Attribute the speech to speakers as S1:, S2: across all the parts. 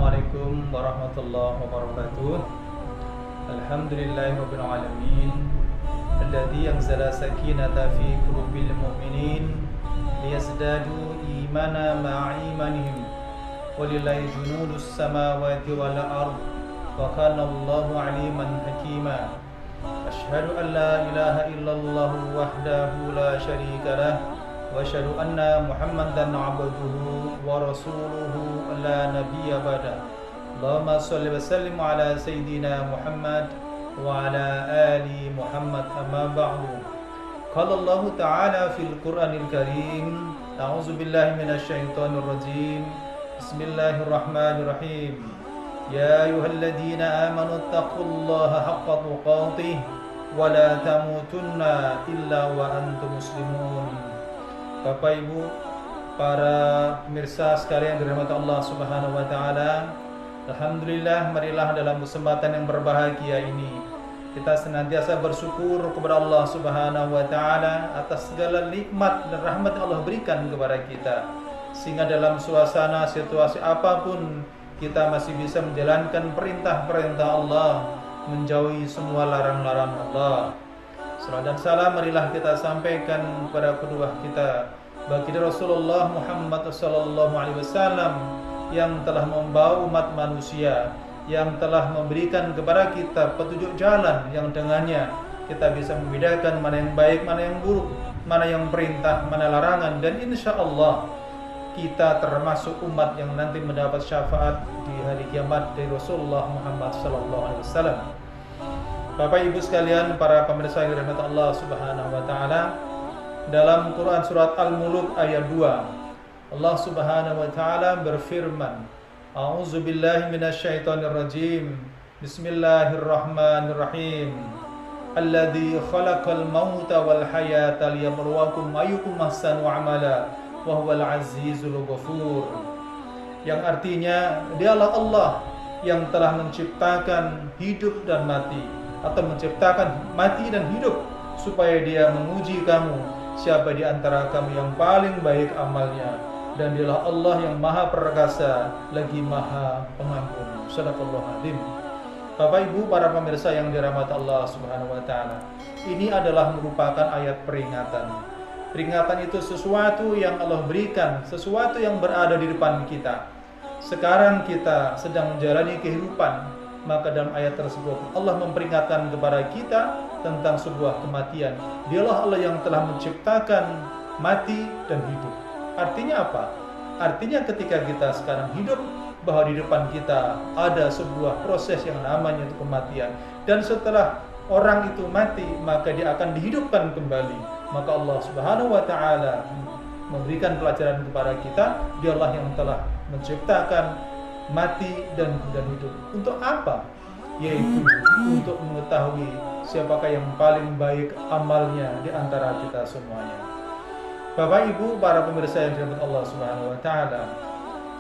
S1: Assalamualaikum warahmatullahi wabarakatuh. Alhamdulillahirabbil alamin. Alladzi anzala sakinata fi qulubil mu'minin liyazdadu imana ma'a imanihim. Walillahi junudus samawati wal ard. Wa kana Allahu 'aliman hakima. Asyhadu an la ilaha illallah wahdahu la syarika lah. Wa asyhadu anna Muhammadan 'abduhu wa rasuluhu la nabiyya ba'da. Allahumma shalli wa sallim ala sayyidina Muhammad wa ala ali Muhammad amma ba'du. Qala Allah ta'ala fil Qur'anil Karim, a'udzu billahi minasy syaithanir rajim. Bismillahirrahmanirrahim. Ya ayyuhalladzina amanu taqullaha haqqa tuqatih wa la tamutunna illa wa antum muslimun. Bapak Ibu, para pemirsa sekalian dirahmati Allah Subhanahu wa taala, alhamdulillah, marilah dalam kesempatan yang berbahagia ini kita senantiasa bersyukur kepada Allah Subhanahu wa taala atas segala nikmat dan rahmat yang Allah berikan kepada kita, sehingga dalam suasana situasi apapun kita masih bisa menjalankan perintah-perintah Allah, menjauhi semua larang-larang Allah. Salam dan salam marilah kita sampaikan kepada kedua kita, baginda Rasulullah Muhammad sallallahu alaihi wasallam, yang telah membawa umat manusia, yang telah memberikan kepada kita petunjuk jalan yang dengannya kita bisa membedakan mana yang baik, mana yang buruk, mana yang perintah, mana larangan, dan insya Allah kita termasuk umat yang nanti mendapat syafaat di hari kiamat dari Rasulullah Muhammad sallallahu alaihi wasallam. Bapak Ibu sekalian, para pemirsa yang dirahmati Allah Subhanahu wa taala, dalam Quran surat Al-Mulk ayat 2, Allah Subhanahu wa taala berfirman, A'udzu billahi minasyaitonir rajim. Bismillahirrahmanirrahim. Alladzi khalaqal mauta wal hayata liyabluwakum ayyukum ahsanu amala wa huwal azizul ghafur. Yang artinya, dialah Allah yang telah menciptakan hidup dan mati, atau menciptakan mati dan hidup, supaya Dia menguji kamu siapa di antara kamu yang paling baik amalnya, dan Dialah Allah yang Maha Perkasa lagi Maha Pengampun. Shadaqallahu adzim. Bapak Ibu, para pemirsa yang dirahmati Allah Subhanahu wa taala, ini adalah merupakan ayat peringatan. Peringatan itu sesuatu yang Allah berikan, sesuatu yang berada di depan kita. Sekarang kita sedang menjalani kehidupan, maka dalam ayat tersebut Allah memperingatkan kepada kita tentang sebuah kematian. Dialah Allah yang telah menciptakan mati dan hidup. Artinya apa? Artinya ketika kita sekarang hidup, bahwa di depan kita ada sebuah proses yang namanya itu kematian. Dan setelah orang itu mati, maka dia akan dihidupkan kembali. Maka Allah Subhanahu wa taala memberikan pelajaran kepada kita, Dialah yang telah menciptakan mati dan hidup. Untuk apa? Yaitu untuk mengetahui siapakah yang paling baik amalnya di antara kita semuanya. Bapak Ibu, para pemirsa yang dirahmati Allah Subhanahu wa taala,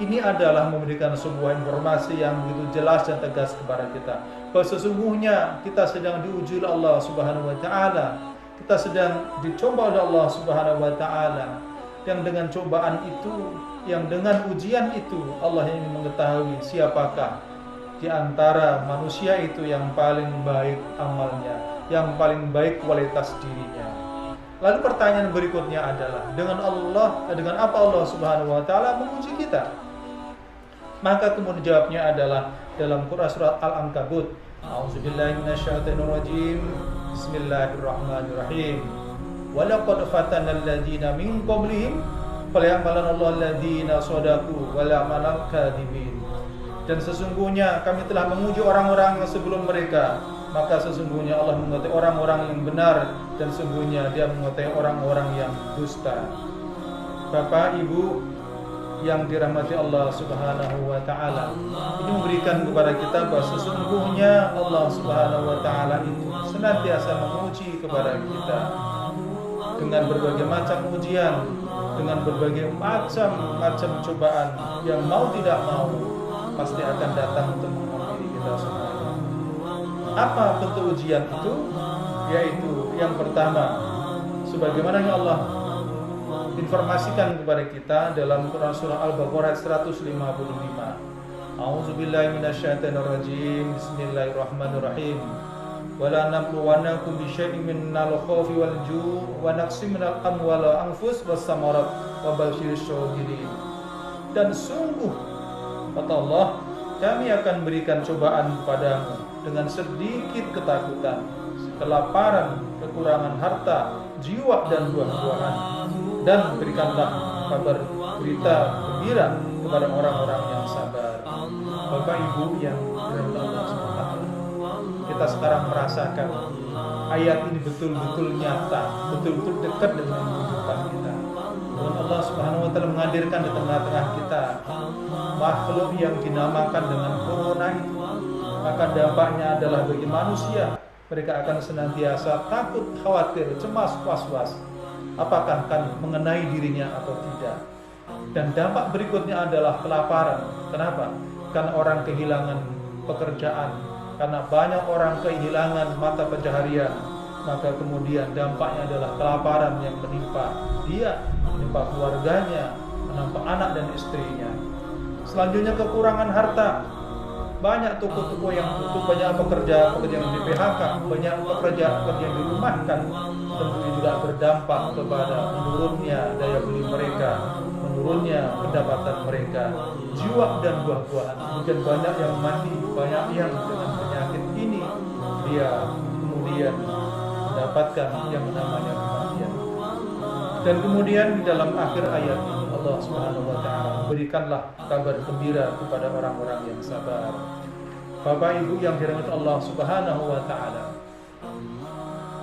S1: ini adalah memberikan sebuah informasi yang begitu jelas dan tegas kepada kita, bahwa sesungguhnya kita sedang diuji oleh Allah Subhanahu wa taala. Kita sedang dicoba oleh Allah Subhanahu wa taala. Yang dengan cobaan itu, yang dengan ujian itu, Allah ingin mengetahui siapakah di antara manusia itu yang paling baik amalnya, yang paling baik kualitas dirinya. Lalu pertanyaan berikutnya adalah, dengan apa Allah Subhanahu wa taala menguji kita? Maka kemudian jawabnya adalah dalam Quran surat Al-Ankabut. A'udzubillahi minasyaitonir rajim. Bismillahirrahmanirrahim. Wa laqad fatanal ladzina min qablihim falya'malanallahu alladzina shadaqu wa la'amalal kadzibin. Dan sesungguhnya kami telah menguji orang-orang yang sebelum mereka, maka sesungguhnya Allah mengetahui orang-orang yang benar, dan sesungguhnya Dia mengetahui orang-orang yang dusta. Bapak Ibu yang dirahmati Allah Subhanahu wa taala, ini memberikan kepada kita bahwa sesungguhnya Allah Subhanahu wa taala itu senantiasa menguji kepada kita dengan berbagai macam ujian, dengan berbagai macam cobaan yang mau tidak mau pasti akan datang untuk menghampiri kita semuanya. Apa bentuk ujian itu? Yaitu yang pertama, sebagaimana yang Allah informasikan kepada kita dalam Quran surah Al-Baqarah 155, A'udzubillahi minasyaitonirrajim. Bismillahirrahmanirrahim. Wala nabluwannakum bisyai'in minal khaufi wal ju' wa naqsim minal amwali wal anfus was samarat wa basyirish sabirin. Dan sungguh kata Allah, kami akan berikan cobaan padamu dengan sedikit ketakutan, kelaparan, kekurangan harta, jiwa dan buah-buahan. Dan berikanlah kabar berita gembira kepada orang-orang yang sabar. Bapak Ibu yang dirahmati Allah SWT, kita sekarang merasakan ayat ini betul-betul nyata, betul-betul dekat dengan kehidupan kita. Dan Allah Subhanahu wa taala menghadirkan di tengah-tengah kita makhluk yang dinamakan dengan corona itu. Maka dampaknya adalah bagi manusia, mereka akan senantiasa takut, khawatir, cemas, was-was. Apakah akan mengenai dirinya atau tidak? Dan dampak berikutnya adalah kelaparan. Kenapa? Karena orang kehilangan pekerjaan, karena banyak orang kehilangan mata pencaharian, maka kemudian dampaknya adalah kelaparan yang menimpa dia, menimpa keluarganya, menimpa anak dan istrinya. Selanjutnya kekurangan harta. Banyak toko-toko yang tutup, banyak pekerja yang di PHK, banyak pekerja yang dirumahkan. Tentu juga berdampak kepada menurunnya daya beli mereka, menurunnya pendapatan mereka, jiwa dan buah-buahan. Mungkin banyak yang mati, banyak yang dengan penyakit ini dia kemudian mendapatkan yang namanya kematian. Dan kemudian di dalam akhir ayat ini Allah Subhanahu wa taala berikanlah kabar gembira kepada orang-orang yang sabar. Bapak Ibu yang dirahmati Allah Subhanahu wa taala,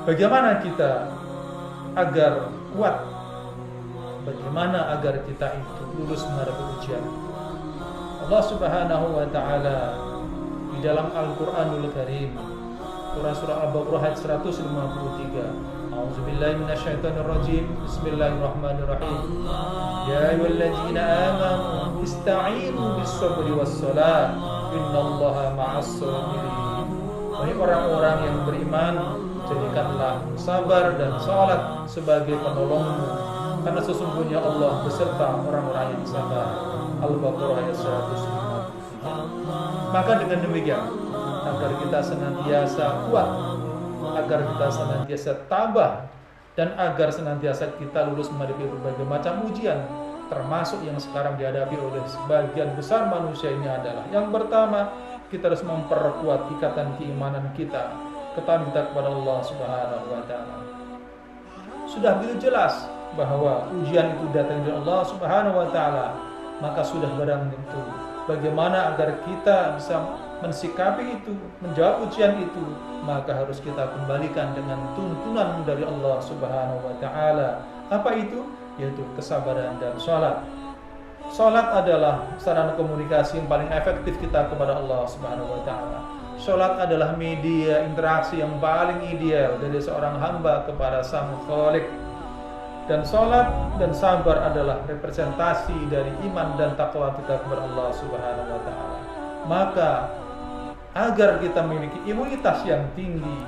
S1: bagaimana kita agar kuat? Bagaimana agar kita itu lulus menghadapi ujian? Allah Subhanahu wa taala di dalam Al-Qur'anul Karim, surah Al-Baqarah ayat 153. A'udzubillahi minasyaitonirrajim. Bismillahirrahmanirrahim. Ya ayyuhalladzina amanu ista'inu bis-sabri was-shalah innallaha ma'as-sabirin. Wahai orang-orang yang beriman, jadikanlah sabar dan salat sebagai penolongmu, karena sesungguhnya Allah beserta orang-orang yang sabar. Al-Baqarah ayat 153. Maka dengan demikian, agar kita senantiasa kuat, agar kita senantiasa tabah, dan agar senantiasa kita lulus menghadapi berbagai macam ujian, termasuk yang sekarang dihadapi oleh sebagian besar manusia ini adalah yang pertama, kita harus memperkuat ikatan keimanan kita, ketaatan kita kepada Allah Subhanahu wa taala. Sudah begitu jelas bahwa ujian itu datang dari Allah Subhanahu wa taala, maka sudah barang tentu bagaimana agar kita bisa mensikapi itu, menjawab ujian itu, maka harus kita kembalikan dengan tuntunan dari Allah Subhanahu wa taala. Apa itu? Yaitu kesabaran dan salat. Salat adalah sarana komunikasi yang paling efektif kita kepada Allah Subhanahu wa taala. Salat adalah media interaksi yang paling ideal dari seorang hamba kepada Sang Khalik. Dan salat dan sabar adalah representasi dari iman dan takwa kita kepada Allah Subhanahu wa taala. Maka agar kita memiliki imunitas yang tinggi,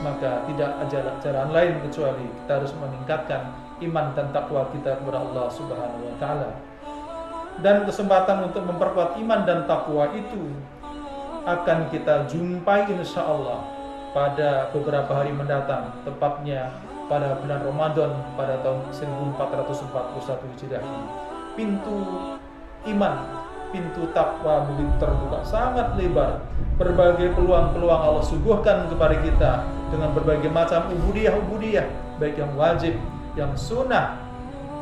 S1: maka tidak ada jalan lain kecuali kita harus meningkatkan iman dan takwa kita kepada Allah Subhanahu wa taala. Dan kesempatan untuk memperkuat iman dan takwa itu akan kita jumpai insyaallah pada beberapa hari mendatang, tepatnya pada bulan Ramadan pada tahun 1441 Hijriah ini. Pintu iman, pintu takwa begitu terbuka sangat lebar. Berbagai peluang-peluang Allah suguhkan kepada kita dengan berbagai macam ubudiyah, baik yang wajib, yang sunnah,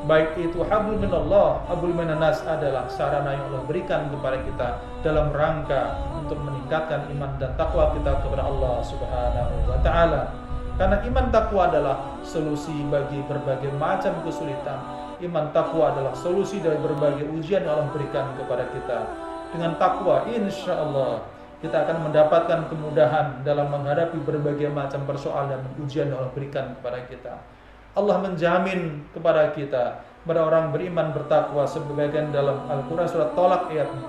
S1: baik itu hablum minallah, hablum minanas adalah sarana yang Allah berikan kepada kita dalam rangka untuk meningkatkan iman dan takwa kita kepada Allah Subhanahu wa taala. Karena iman takwa adalah solusi bagi berbagai macam kesulitan. Iman takwa adalah solusi dari berbagai ujian yang Allah berikan kepada kita. Dengan takwa, insya Allah kita akan mendapatkan kemudahan dalam menghadapi berbagai macam persoalan dan ujian yang Allah berikan kepada kita. Allah menjamin kepada kita, kepada orang beriman bertakwa, sebagian dalam Al-Quran surat Tolak ayat 4.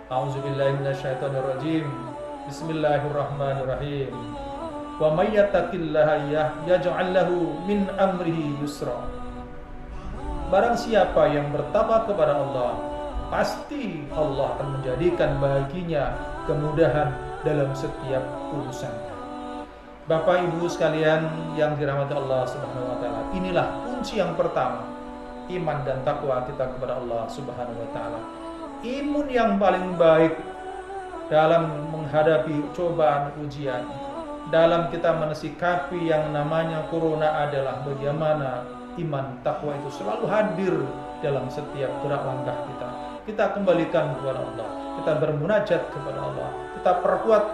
S1: A'udzubillahi minasyaitonirrajim. Bismillahirrahmanirrahim. Wa may yattaqillaha yaj'al lahu min amrihi yusra. Barang siapa yang bertakwa kepada Allah, pasti Allah akan menjadikan baginya kemudahan dalam setiap urusan. Bapak Ibu sekalian yang dirahmati Allah Subhanahu wa taala, inilah kunci yang pertama, iman dan takwa kita kepada Allah Subhanahu wa taala. Imun yang paling baik dalam menghadapi cobaan ujian, dalam kita mensikapi yang namanya corona adalah bagaimana iman takwa itu selalu hadir dalam setiap gerak langkah kita. Kita kembalikan kepada Allah, kita bermunajat kepada Allah, kita perkuat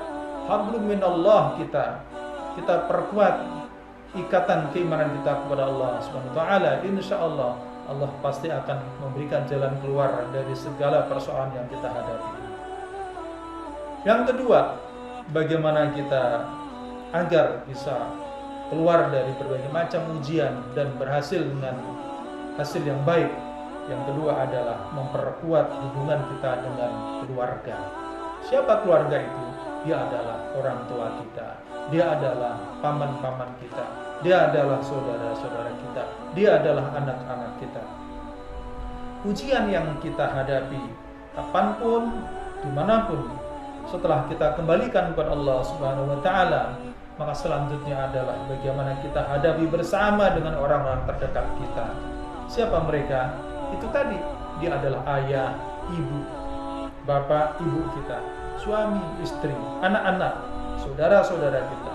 S1: hablum minallah kita perkuat ikatan keimanan kita kepada Allah Subhanahu wa taala. Insyaallah Allah pasti akan memberikan jalan keluar dari segala persoalan yang kita hadapi. Yang kedua, bagaimana kita agar bisa keluar dari berbagai macam ujian dan berhasil dengan hasil yang baik. Yang kedua adalah memperkuat hubungan kita dengan keluarga. Siapa keluarga itu? Dia adalah orang tua kita, dia adalah paman-paman kita, dia adalah saudara-saudara kita, dia adalah anak-anak kita. Ujian yang kita hadapi kapanpun, dimanapun, setelah kita kembalikan kepada Allah Subhanahu wa taala, maka selanjutnya adalah bagaimana kita hadapi bersama dengan orang-orang terdekat kita. Siapa mereka? Itu tadi, dia adalah ayah, ibu, bapak, ibu kita, suami, istri, anak-anak, saudara-saudara kita.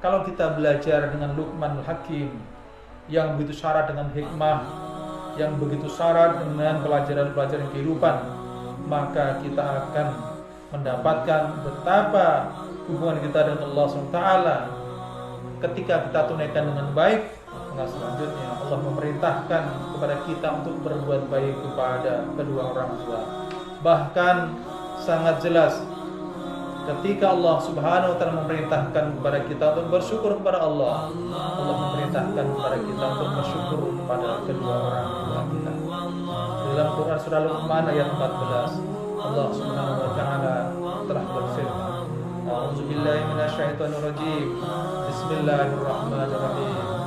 S1: Kalau kita belajar dengan Luqmanul Hakim yang begitu syarat dengan hikmah, yang begitu syarat dengan pelajaran-pelajaran kehidupan, maka kita akan mendapatkan betapa hubungan kita dengan Allah SWT ketika kita tunaikan dengan baik. Maka selanjutnya Allah memerintahkan kepada kita untuk berbuat baik kepada kedua orang tua. Bahkan sangat jelas ketika Allah Subhanahu wa taala memerintahkan kepada kita untuk bersyukur kepada Allah, Allah memerintahkan kepada kita untuk bersyukur kepada kedua orang tua kita. Dalam Quran surah Luqman ayat 14, Allah Subhanahu wa taala telah berfirman, A'udzubillahi minasyaitonirrajim. Bismillahirrahmanirrahim.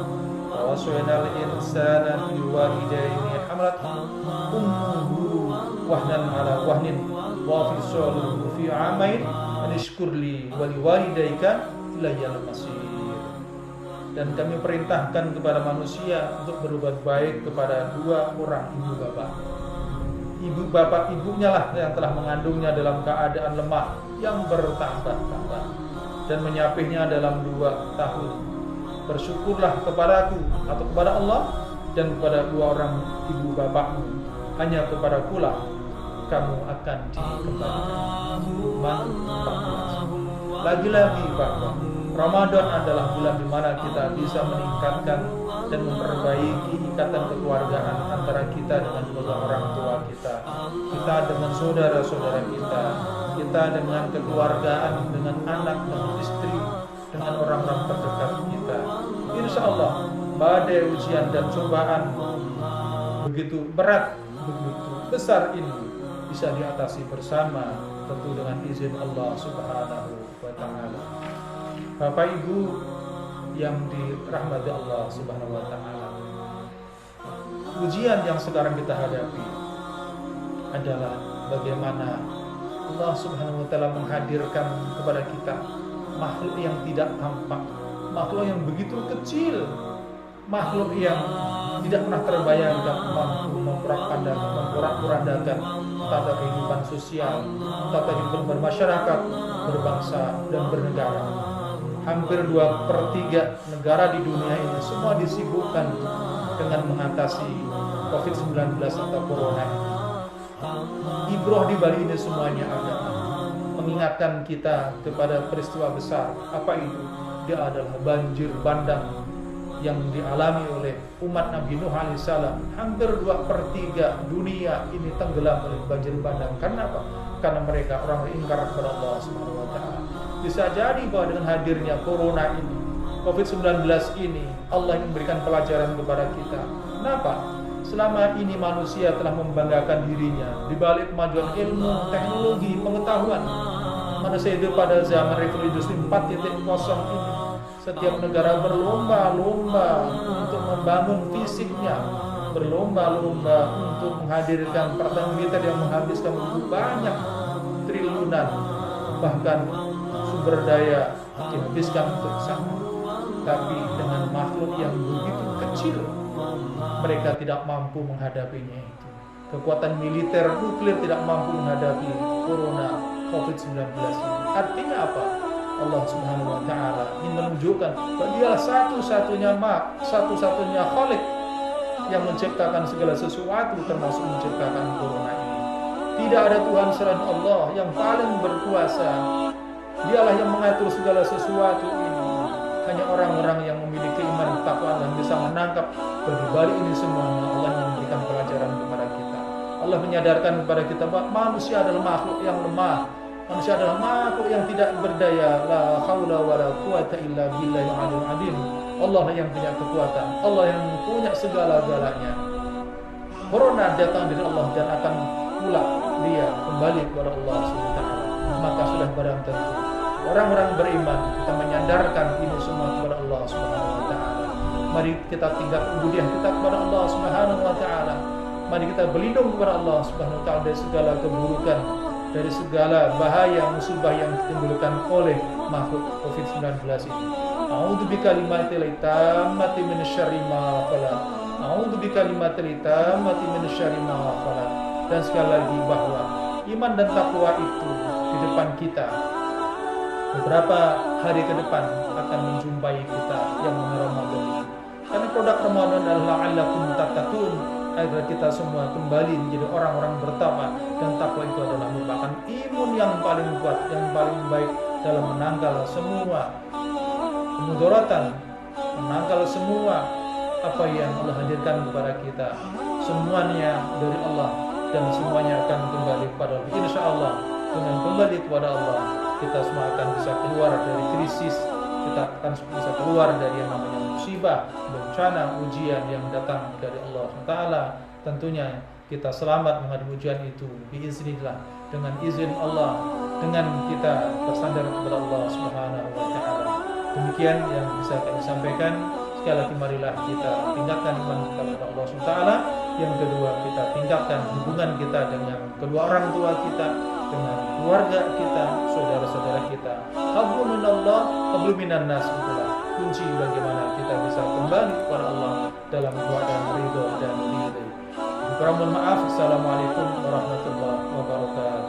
S1: Wawasainal insana biwalidayni hamalathu ummuhu wahnan ala wahnin wa fisaluhu fi 'amain an ishkurli wa liwalidayka ilayyal masir. Dan kami perintahkan kepada manusia untuk berbuat baik kepada dua orang ibu bapak. Ibu bapak ibunya lah yang telah mengandungnya dalam keadaan lemah yang bertambah-tambah dan menyapihnya dalam 2 tahun. Bersyukurlah kepadaku atau kepada Allah dan kepada dua orang ibu bapakmu, hanya kepadaku lah kamu akan dikembalikan. Luqman 14. Lagi-lagi bahwa Ramadan adalah bulan di mana kita bisa meningkatkan dan memperbaiki ikatan kekeluargaan antara kita dengan kedua orang tua kita, kita dengan saudara-saudara kita, kita dengan kekeluargaan, dengan anak, dengan istri, dengan orang-orang terdekat kita. Insya Allah badai ujian dan cobaan begitu berat, begitu besar ini bisa diatasi bersama, tentu dengan izin Allah Subhanahu wa taala. Bapak Ibu yang dirahmati Allah Subhanahu wa taala, ujian yang sekarang kita hadapi adalah bagaimana Allah Subhanahu wa taala menghadirkan kepada kita makhluk yang tidak tampak, makhluk yang begitu kecil, makhluk yang tidak pernah terbayangkan mampu memporak-porandakan tata kehidupan sosial, tata kehidupan bermasyarakat, berbangsa dan bernegara. Hampir 2/3 negara di dunia ini semua disibukkan dengan mengatasi COVID-19 atau corona ini. Ibroh di balik ini semuanya adalah mengingatkan kita kepada peristiwa besar. Apa itu? Dia adalah banjir bandang yang dialami oleh umat Nabi Nuh alaihissalam. Hampir 2/3 dunia ini tenggelam oleh banjir bandang. Karena apa? Karena mereka orang ingkar kepada Allah Subhanahu wa taala. Bisa jadi bahwa dengan hadirnya corona ini, COVID-19 ini, Allah yang memberikan pelajaran kepada kita. Kenapa? Selama ini manusia telah membanggakan dirinya di balik kemajuan ilmu, teknologi, pengetahuan. Manusia hidup pada zaman revolusi 4.0 ini. Setiap negara berlomba-lomba untuk membangun fisiknya, berlomba-lomba untuk menghadirkan pertahanan militer yang menghabiskan begitu banyak triliunan, bahkan sumber daya dihabiskan untuk sana. Tapi dengan makhluk yang begitu kecil, mereka tidak mampu menghadapinya itu. Kekuatan militer nuklir tidak mampu menghadapi corona COVID-19 ini. Artinya apa? Allah Subhanahu wa taala ingin menunjukkan bahwa Dialah satu-satunya satu-satunya Khalik yang menciptakan segala sesuatu, termasuk menciptakan corona ini. Tidak ada Tuhan selain Allah yang paling berkuasa. Dialah yang mengatur segala sesuatu ini. Hanya orang-orang yang memiliki iman takwa yang bisa menangkap bahwa di balik ini semuanya Allah yang memberikan pelajaran kepada kita. Allah menyadarkan kepada kita bahwa manusia adalah makhluk yang lemah. Manusia adalah makhluk yang tidak berdaya. La haula wala quwata illa billahil aliyil azim. Allah yang punya kekuatan, Allah yang punya segala-galanya. Corona datang dari Allah dan akan pula dia kembali kepada Allah Subhanahu wa taala. Maka sudah barang tentu orang-orang beriman kita menyandarkan ini semua kepada Allah Subhanahu wa taala. Mari kita tingkatkan ubudiyah kita kepada Allah Subhanahu wa taala. Mari kita berlindung kepada Allah Subhanahu wa taala dari segala keburukan, dari segala bahaya musibah yang ditimbulkan oleh makhluk COVID-19 ini. A'udzu bikalimatil tammati min syarri ma khalaq. A'udzu bikalimatil tammati min syarri ma khalaq. Dan sekali lagi bahwa iman dan takwa itu di depan kita beberapa hari ke depan akan menjumpai kita yang Ramadan itu. Karena produk Ramadan adalah la'allakum tattaqun, agar kita semua kembali menjadi orang-orang bertakwa, dan takwa itu adalah merupakan imun yang paling kuat, yang paling baik dalam menangkal semua kemudaratan, menangkal semua apa yang Allah hadirkan kepada kita. Semuanya dari Allah dan semuanya akan kembali kepada Allah. Insya Allah dengan kembali kepada Allah kita semua akan bisa keluar dari krisis, kita akan bisa keluar dari yang namanya musibah, bencana, ujian yang datang dari Allah SWT. Tentunya kita selamat menghadapi ujian itu biiznillah, dengan izin Allah, dengan kita bersandar kepada Allah Subhanahu wa taala. Demikian yang bisa kami sampaikan. Sekali lagi marilah kita tingkatkan iman kita kepada Allah SWT. Yang kedua, kita tingkatkan hubungan kita dengan kedua orang tua kita, dengan keluarga kita, saudara-saudara kita. Hablum minallah, hablum minan nas, itulah kunci bagaimana kita bisa kembali kepada Allah dalam keadaan ridho dan ridho. Mohon maaf. Assalamualaikum warahmatullahi wabarakatuh.